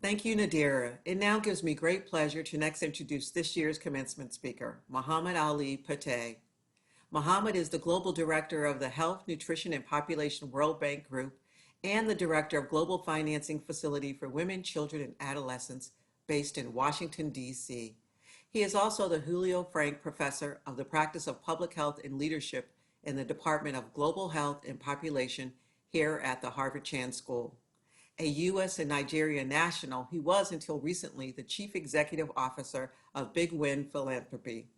Thank you, Nadira. It now gives me great pleasure to next introduce this year's commencement speaker, Muhammad Ali Pate. Muhammad is the Global Director of the Health, Nutrition, and Population World Bank Group and the Director of Global Financing Facility for Women, Children, and Adolescents based in Washington, D.C. He is also the Julio Frenk Professor of the Practice of Public Health and Leadership in the Department of Global Health and Population here at the Harvard Chan School. A U.S. and Nigerian national, he was until recently the Chief Executive Officer of Big Win Philanthropy,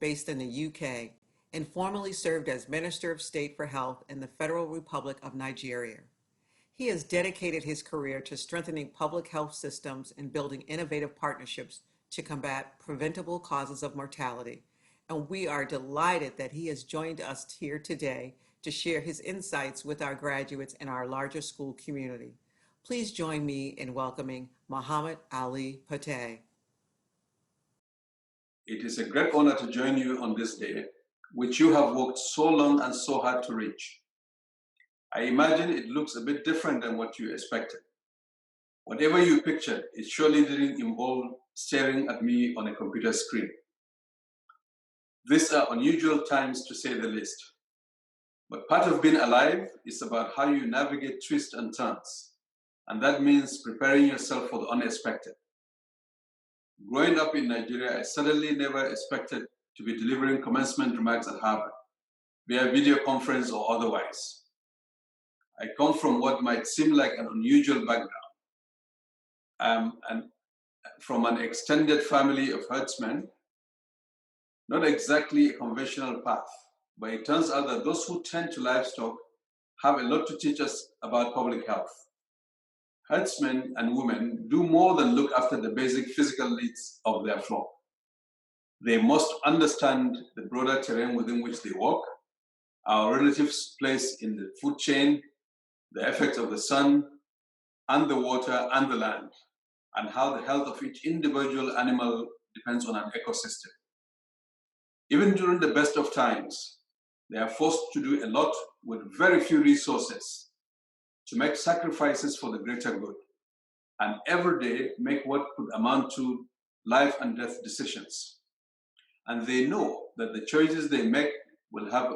based in the UK, and formerly served as Minister of State for Health in the Federal Republic of Nigeria. He has dedicated his career to strengthening public health systems and building innovative partnerships to combat preventable causes of mortality, and we are delighted that he has joined us here today to share his insights with our graduates and our larger school community. Please join me in welcoming Muhammad Ali Pate. It is a great honor to join you on this day, which you have worked so long and so hard to reach. I imagine it looks a bit different than what you expected. Whatever you pictured, it surely didn't involve staring at me on a computer screen. These are unusual times, to say the least. But part of being alive is about how you navigate twists and turns. And that means preparing yourself for the unexpected. Growing up in Nigeria, I suddenly never expected to be delivering commencement remarks at Harvard, via video conference or otherwise. I come from what might seem like an unusual background, and from an extended family of herdsmen, not exactly a conventional path, but it turns out that those who tend to livestock have a lot to teach us about public health. Herdsmen and women do more than look after the basic physical needs of their flock. They must understand the broader terrain within which they walk, our relatives' place in the food chain, the effects of the sun and the water and the land, and how the health of each individual animal depends on an ecosystem. Even during the best of times, they are forced to do a lot with very few resources, to make sacrifices for the greater good, and every day make what could amount to life and death decisions. And they know that the choices they make will have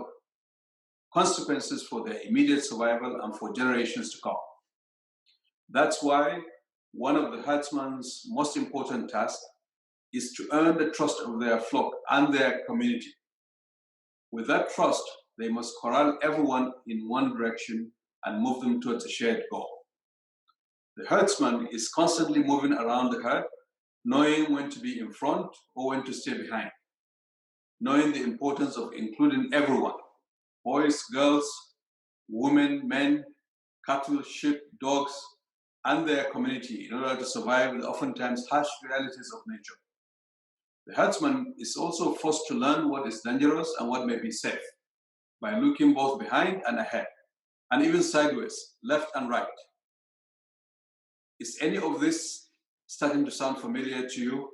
consequences for their immediate survival and for generations to come. That's why one of the herdsman's most important tasks is to earn the trust of their flock and their community. With that trust, they must corral everyone in one direction and move them towards a shared goal. The herdsman is constantly moving around the herd, knowing when to be in front or when to stay behind, knowing the importance of including everyone, boys, girls, women, men, cattle, sheep, dogs, and their community in order to survive the oftentimes harsh realities of nature. The herdsman is also forced to learn what is dangerous and what may be safe by looking both behind and ahead, and even sideways, left and right. Is any of this starting to sound familiar to you?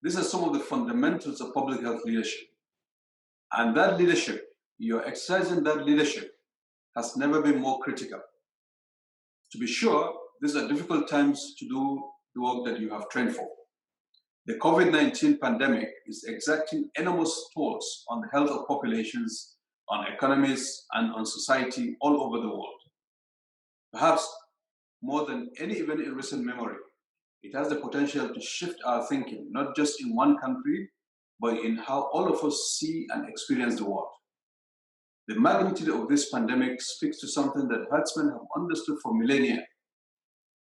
These are some of the fundamentals of public health leadership. And that leadership, you're exercising that leadership, has never been more critical. To be sure, these are difficult times to do the work that you have trained for. The COVID-19 pandemic is exacting enormous tolls on the health of populations, on economies, and on society all over the world. Perhaps more than any event in recent memory, it has the potential to shift our thinking, not just in one country, but in how all of us see and experience the world. The magnitude of this pandemic speaks to something that herdsmen have understood for millennia.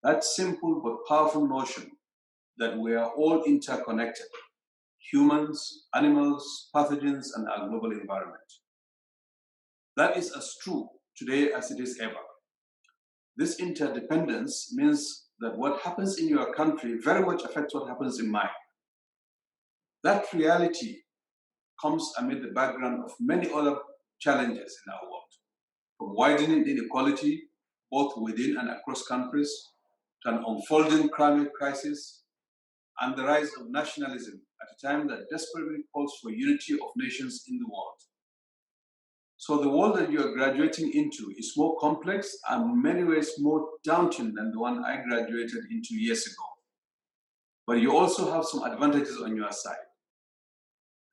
That simple but powerful notion that we are all interconnected, humans, animals, pathogens, and our global environment. That is as true today as it is ever. This interdependence means that what happens in your country very much affects what happens in mine. That reality comes amid the background of many other challenges in our world, from widening inequality, both within and across countries, to an unfolding climate crisis, and the rise of nationalism at a time that desperately calls for unity of nations in the world. So the world that you are graduating into is more complex and in many ways more daunting than the one I graduated into years ago. But you also have some advantages on your side.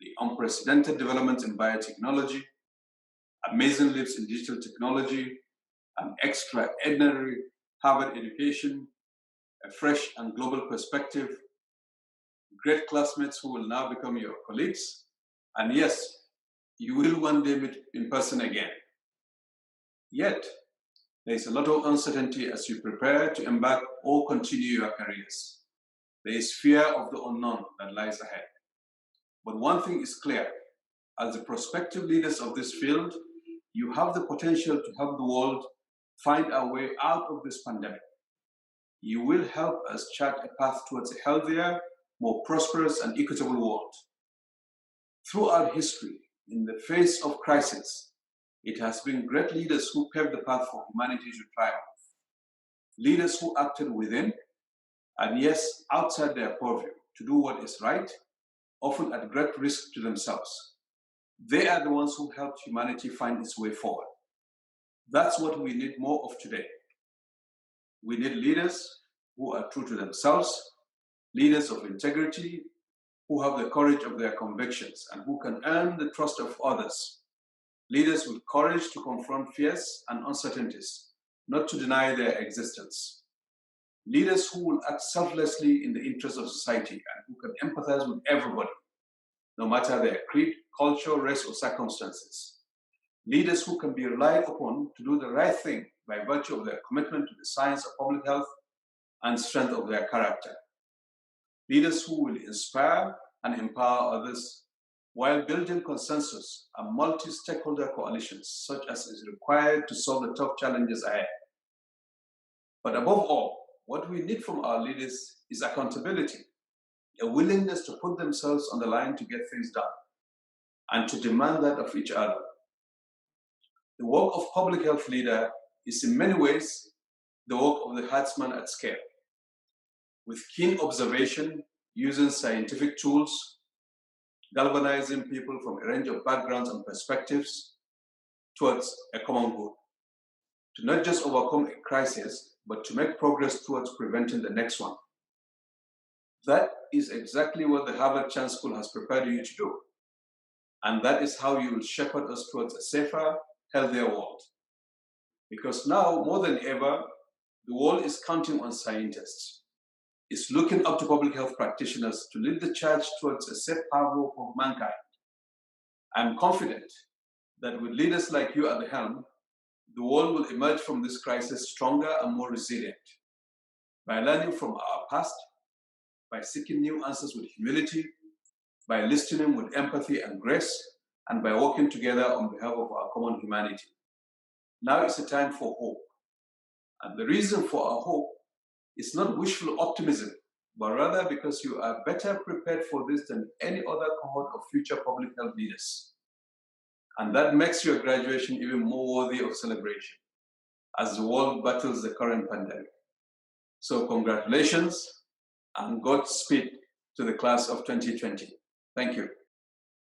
The unprecedented development in biotechnology, amazing leaps in digital technology, an extraordinary Harvard education, a fresh and global perspective, great classmates who will now become your colleagues, and yes, you will one day meet in person again. Yet, there is a lot of uncertainty as you prepare to embark or continue your careers. There is fear of the unknown that lies ahead. But one thing is clear, as the prospective leaders of this field, you have the potential to help the world find a way out of this pandemic. You will help us chart a path towards a healthier, more prosperous and equitable world. Throughout history, in the face of crisis, it has been great leaders who paved the path for humanity to triumph. Leaders who acted within, and yes, outside their purview, to do what is right, often at great risk to themselves. They are the ones who helped humanity find its way forward. That's what we need more of today. We need leaders who are true to themselves, leaders of integrity, who have the courage of their convictions and who can earn the trust of others. Leaders with courage to confront fears and uncertainties, not to deny their existence. Leaders who will act selflessly in the interest of society and who can empathize with everybody, no matter their creed, culture, race, or circumstances. Leaders who can be relied upon to do the right thing by virtue of their commitment to the science of public health and strength of their character. Leaders who will inspire and empower others while building consensus and multi-stakeholder coalitions, such as is required to solve the tough challenges ahead. But above all, what we need from our leaders is accountability, a willingness to put themselves on the line to get things done, and to demand that of each other. The work of public health leader is in many ways the work of the herdsman at scale, with keen observation, using scientific tools, galvanizing people from a range of backgrounds and perspectives towards a common goal, to not just overcome a crisis, but to make progress towards preventing the next one. That is exactly what the Harvard Chance School has prepared you to do. And that is how you will shepherd us towards a safer, healthier world. Because now, more than ever, the world is counting on scientists. It's looking up to public health practitioners to lead the charge towards a safe harbor for mankind. I'm confident that with leaders like you at the helm, the world will emerge from this crisis stronger and more resilient. By learning from our past, by seeking new answers with humility, by listening with empathy and grace, and by working together on behalf of our common humanity. Now is a time for hope. And the reason for our hope is not wishful optimism, but rather because you are better prepared for this than any other cohort of future public health leaders. And that makes your graduation even more worthy of celebration as the world battles the current pandemic. So congratulations and Godspeed to the class of 2020. Thank you.